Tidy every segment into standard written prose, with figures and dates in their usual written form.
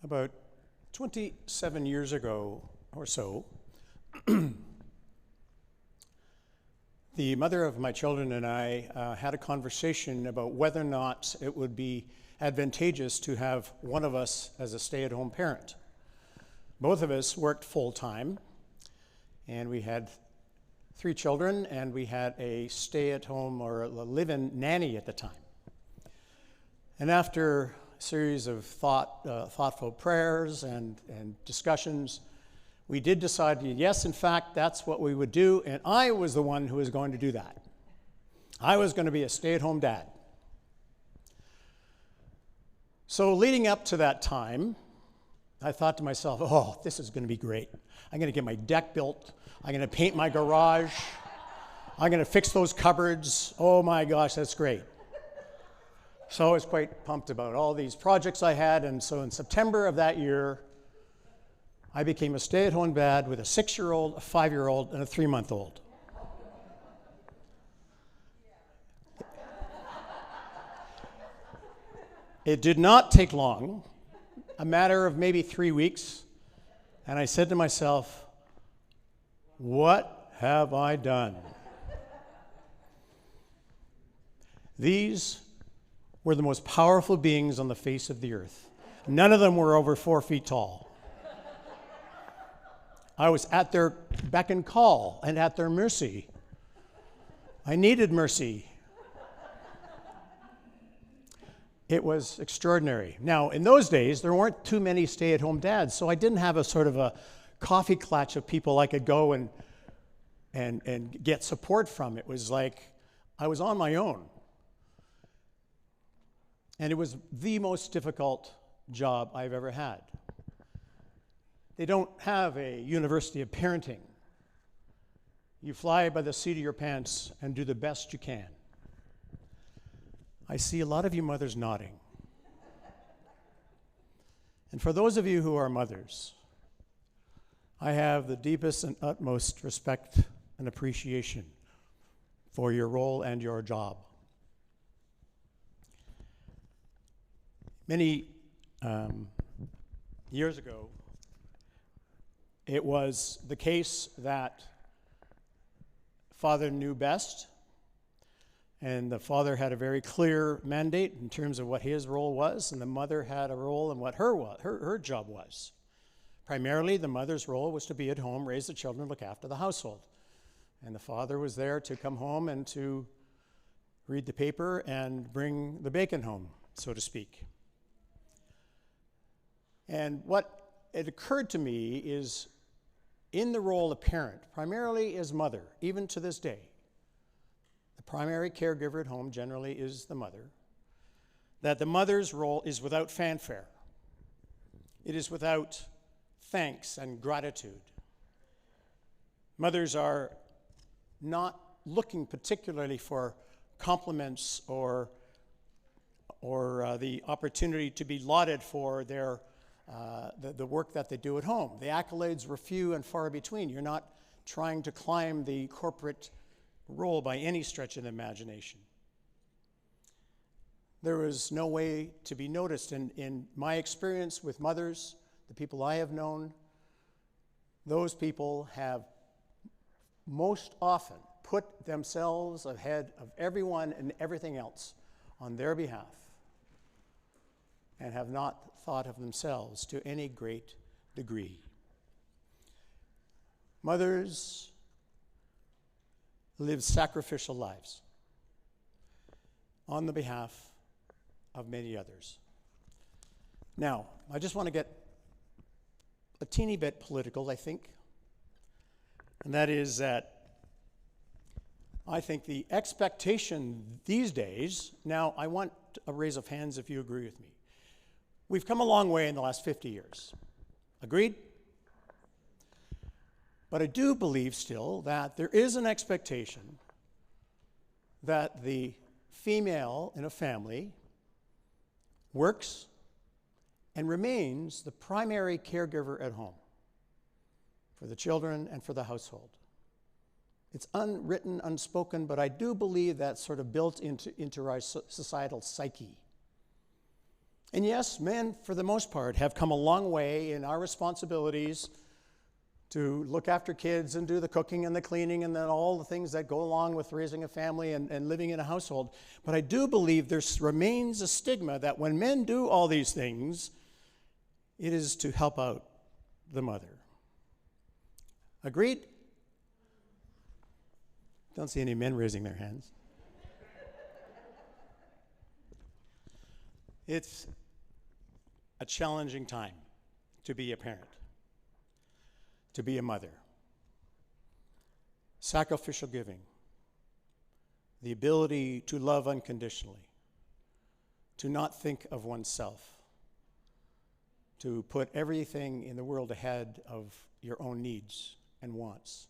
About 27 years ago or so, the mother of my children and I had a conversation about whether or not it would be advantageous to have one of us as a stay-at-home parent. Both of us worked full-time, and we had 3 children, and we had a stay-at-home or a live-in nanny at the time. And after a series of thoughtful prayers and discussions, we did decide, yes, in fact, that's what we would do, and I was the one who was going to do that. I was going to be a stay-at-home dad. So leading up to that time, I thought to myself, oh, this is going to be great. I'm going to get my deck built. I'm going to paint my garage. I'm going to fix those cupboards. Oh my gosh, that's great. So I was quite pumped about all these projects I had, and so in September of that year, I became a stay-at-home dad with a 6-year-old, a 5-year-old, and a 3-month-old. It did not take long, a matter of maybe 3 weeks, and I said to myself, what have I done? These were the most powerful beings on the face of the earth. None of them were over 4 feet tall. I was at their beck and call and at their mercy. I needed mercy. It was extraordinary. Now, in those days, there weren't too many stay-at-home dads, so I didn't have a sort of a coffee clutch of people I could go and get support from. It was like I was on my own. And it was the most difficult job I've ever had. They don't have a university of parenting. You fly by the seat of your pants and do the best you can. I see a lot of you mothers nodding. And for those of you who are mothers, I have the deepest and utmost respect and appreciation for your role and your job. Many years ago, it was the case that father knew best, and the father had a very clear mandate in terms of what his role was, and the mother had a role in what her job was. Primarily, the mother's role was to be at home, raise the children, look after the household. And the father was there to come home and to read the paper and bring the bacon home, so to speak. And what it occurred to me is, in the role of parent, primarily as mother, even to this day, the primary caregiver at home generally is the mother, that the mother's role is without fanfare. It is without thanks and gratitude. Mothers are not looking particularly for compliments or the opportunity to be lauded for their the work that they do at home. The accolades were few and far between. You're not trying to climb the corporate role by any stretch of the imagination. There was no way to be noticed. In my experience with mothers, the people I have known, those people have most often put themselves ahead of everyone and everything else on their behalf, and have not thought of themselves to any great degree. Mothers live sacrificial lives on the behalf of many others. Now, I just want to get a teeny bit political, I think, and that is that I think the expectation these days, now I want a raise of hands if you agree with me. We've come a long way in the last 50 years. Agreed? But I do believe still that there is an expectation that the female in a family works and remains the primary caregiver at home for the children and for the household. It's unwritten, unspoken, but I do believe that's sort of built into our societal psyche. And yes, men, for the most part, have come a long way in our responsibilities to look after kids and do the cooking and the cleaning and then all the things that go along with raising a family and living in a household. But I do believe there remains a stigma that when men do all these things, it is to help out the mother. Agreed? Don't see any men raising their hands. It's a challenging time to be a parent, to be a mother. Sacrificial giving, the ability to love unconditionally, to not think of oneself, to put everything in the world ahead of your own needs and wants.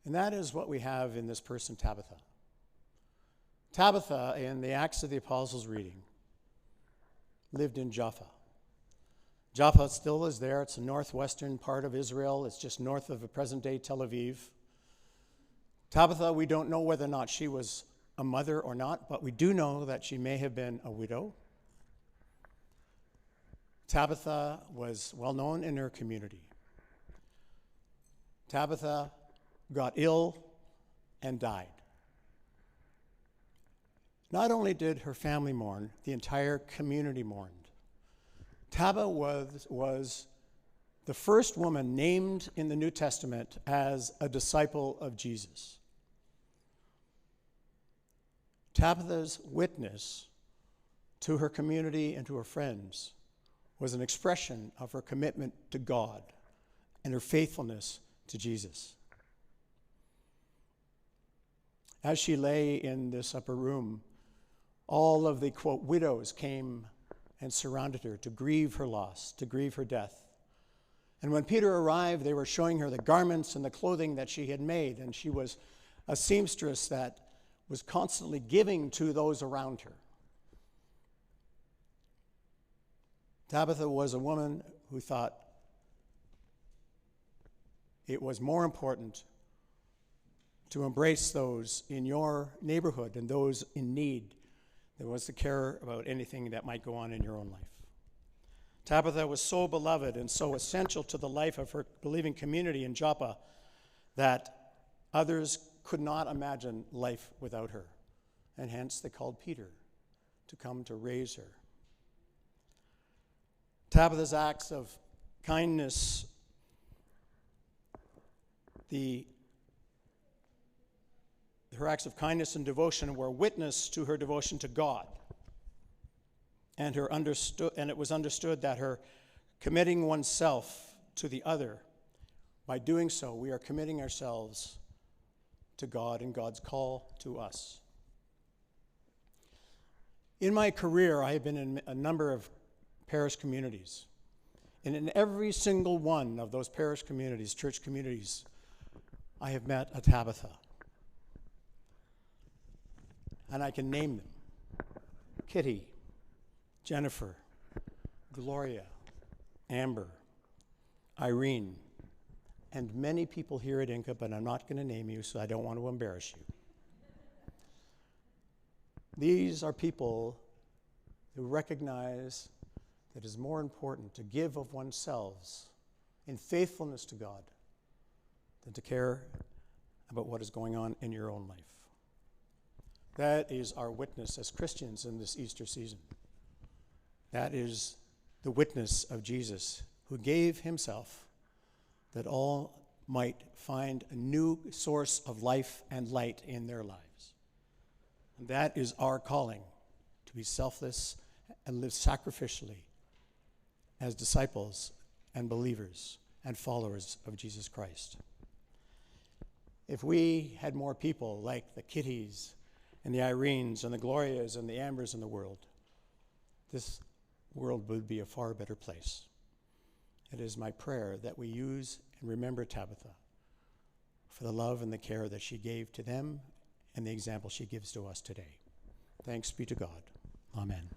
And that is what we have in this person, Tabitha. Tabitha, in the Acts of the Apostles reading, lived in Jaffa. Jaffa still is there. It's the northwestern part of Israel. It's just north of the present-day Tel Aviv. Tabitha, we don't know whether or not she was a mother or not, but we do know that she may have been a widow. Tabitha was well known in her community. Tabitha got ill and died. Not only did her family mourn, the entire community mourned. Tabitha was the first woman named in the New Testament as a disciple of Jesus. Tabitha's witness to her community and to her friends was an expression of her commitment to God and her faithfulness to Jesus. As she lay in this upper room, all of the, quote, widows came and surrounded her to grieve her loss, to grieve her death. And when Peter arrived, they were showing her the garments and the clothing that she had made, and she was a seamstress that was constantly giving to those around her. Tabitha was a woman who thought it was more important to embrace those in your neighborhood and those in need than was to care about anything that might go on in your own life. Tabitha was so beloved and so essential to the life of her believing community in Joppa that others could not imagine life without her, and hence they called Peter to come to raise her. Tabitha's acts of kindness, her acts of kindness and devotion were witness to her devotion to God. And it was understood that her committing oneself to the other, by doing so, we are committing ourselves to God and God's call to us. In my career, I have been in a number of parish communities. And in every single one of those parish communities, church communities, I have met a Tabitha. And I can name them: Kitty, Jennifer, Gloria, Amber, Irene, and many people here at Inca, but I'm not going to name you, so I don't want to embarrass you. These are people who recognize that it is more important to give of oneself in faithfulness to God than to care about what is going on in your own life. That is our witness as Christians in this Easter season. That is the witness of Jesus, who gave himself that all might find a new source of life and light in their lives. And that is our calling, to be selfless and live sacrificially as disciples and believers and followers of Jesus Christ. If we had more people like the Kitties and the Irenes and the Glorias and the Ambers in the world, this world would be a far better place. It is my prayer that we use and remember Tabitha for the love and the care that she gave to them and the example she gives to us today. Thanks be to God. Amen.